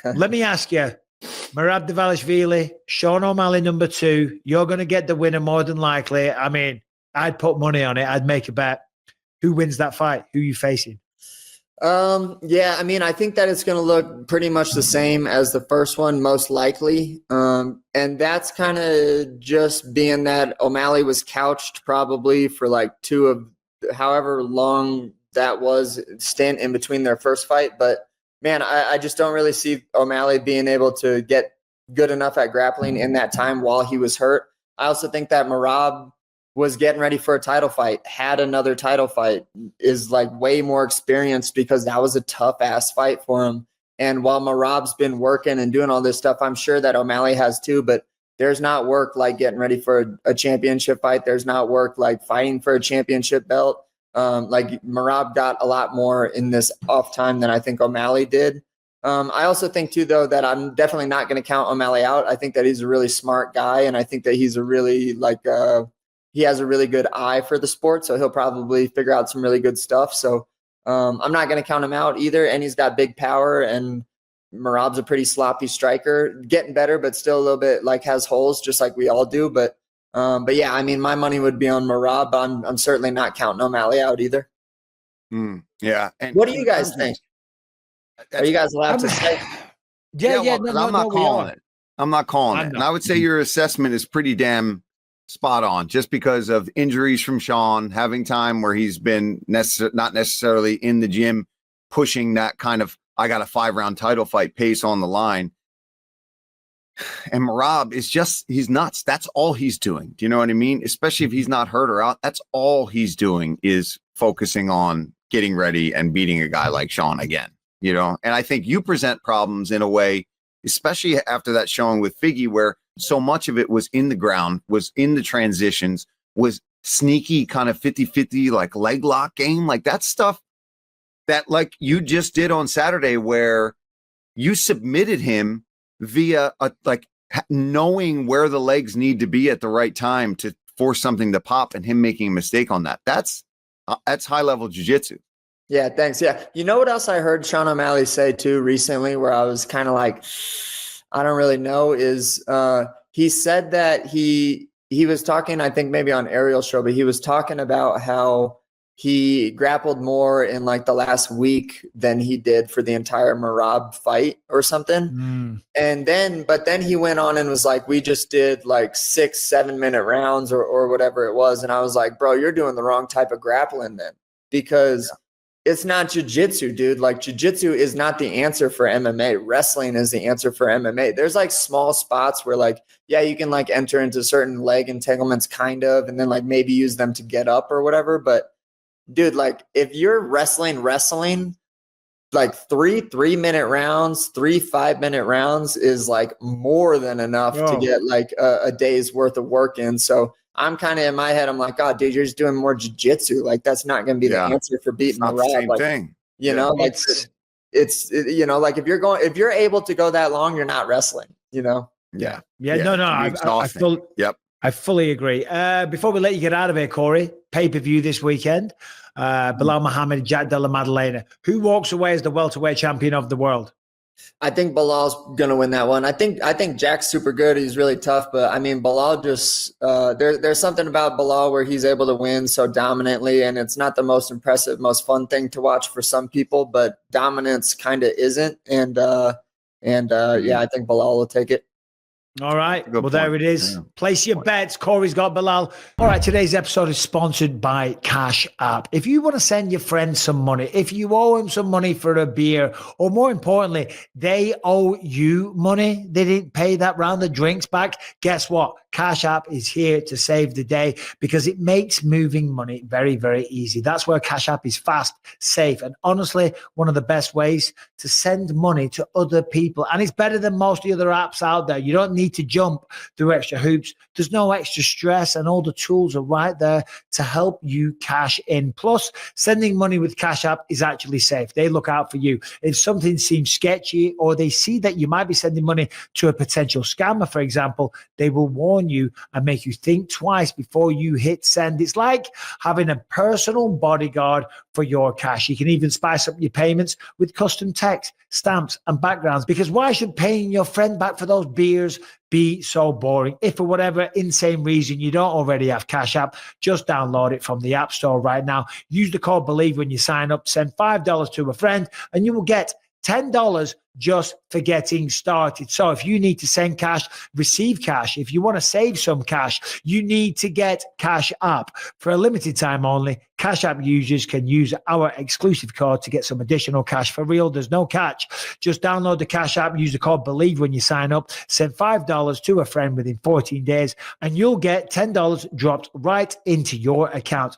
Let me ask you, Merab Dvalishvili, Sean O'Malley number 2. You're going to get the winner more than likely. I mean, I'd put money on it. I'd make a bet. Who wins that fight? Who are you facing? Yeah, I mean, I think that it's going to look pretty much the same as the first one, most likely. And that's kind of just being that O'Malley was couched probably for like 2 of however long that was stint in between their first fight. But man, I just don't really see O'Malley being able to get good enough at grappling in that time while he was hurt. I also think that Merab was getting ready for a title fight, had another title fight, is like way more experienced because that was a tough ass fight for him. And while Merab's been working and doing all this stuff, I'm sure that O'Malley has too, but there's not work like getting ready for a championship fight. There's not work like fighting for a championship belt. Like Merab got a lot more in this off time than I think O'Malley did. I also think too, though, that I'm definitely not going to count O'Malley out. I think that he's a really smart guy. And I think that he's a really he has a really good eye for the sport, so he'll probably figure out some really good stuff. So I'm not going to count him out either. And he's got big power, and Merab's a pretty sloppy striker, getting better, but still a little bit like has holes, just like we all do. But yeah, I mean, my money would be on Merab, but I'm certainly not counting O'Malley out either. Yeah. And what do you guys think? Are you guys allowed to say? Yeah. I'm not calling it. I'm not calling it. Not. And I would say your assessment is pretty damn spot on, just because of injuries from Sean, having time where he's been not necessarily in the gym pushing that kind of I got a 5-round title fight pace on the line. And Merab is just, he's nuts. That's all he's doing. Do you know what I mean? Especially if he's not hurt or out. That's all he's doing is focusing on getting ready and beating a guy like Sean again, you know? And I think you present problems in a way, especially after that showing with Figgy, where so much of it was in the ground, was in the transitions, was sneaky kind of 50-50, like leg lock game, like that stuff that like you just did on Saturday, where you submitted him via knowing where the legs need to be at the right time to force something to pop, and him making a mistake on that. That's high level jiu-jitsu. Yeah, thanks. Yeah. You know what else I heard Sean O'Malley say too recently, where I was kind of like, I don't really know, is he said that he was talking, I think maybe on Ariel's show, but he was talking about how he grappled more in like the last week than he did for the entire Merab fight or something. And then he went on and was like, we just did like 6-7 minute rounds or whatever it was. And I was like, bro, you're doing the wrong type of grappling then, because it's not jiu-jitsu, dude. Like jiu-jitsu is not the answer for MMA. Wrestling is the answer for MMA. There's like small spots where like, yeah, you can like enter into certain leg entanglements kind of, and then like maybe use them to get up or whatever. But dude, like if you're wrestling, like 3-minute rounds, 5-minute rounds is like more than enough to get like a day's worth of work in. So I'm kind of in my head, I'm like, God, dude, you're just doing more jiu-jitsu. Like that's not going to be the answer for beating the Merab. Same like, thing. You know, like it's you know, like if you're able to go that long, you're not wrestling, you know? Yeah. No. I fully agree. Before we let you get out of here, Cory, pay-per-view this weekend. Belal Muhammad, Jack Della Maddalena. Who walks away as the welterweight champion of the world? I think Belal's going to win that one. I think Jack's super good. He's really tough, but I mean, Belal just there's something about Belal where he's able to win so dominantly, and it's not the most impressive, most fun thing to watch for some people, but dominance kind of isn't. And yeah, I think Belal will take it. All right. Well, there it is. Yeah. Place your bets. Cory's got Belal. All right. Today's episode is sponsored by Cash App. If you want to send your friends some money, if you owe them some money for a beer, or more importantly, they owe you money, they didn't pay that round of drinks back, guess what? Cash App is here to save the day because it makes moving money very, very easy. That's where Cash App is fast, safe, and honestly, one of the best ways to send money to other people. And it's better than most of the other apps out there. You don't need need to jump through extra hoops. There's no extra stress, and all the tools are right there to help you cash in. Plus, sending money with Cash App is actually safe. They look out for you. If something seems sketchy or they see that you might be sending money to a potential scammer, for example, they will warn you and make you think twice before you hit send. It's like having a personal bodyguard for your cash. You can even spice up your payments with custom text, stamps, and backgrounds, because why should paying your friend back for those beers be so boring? If for whatever insane reason you don't already have Cash App, just download it from the App Store right now. Use the code BELIEVE when you sign up. Send $5 to a friend and you will get $10 just for getting started. So if you need to send cash, receive cash, if you want to save some cash, you need to get Cash App. For a limited time only, Cash App users can use our exclusive code to get some additional cash. For real, there's no catch. Just download the Cash App, use the code BELIEVE when you sign up, send $5 to a friend within 14 days, and you'll get $10 dropped right into your account.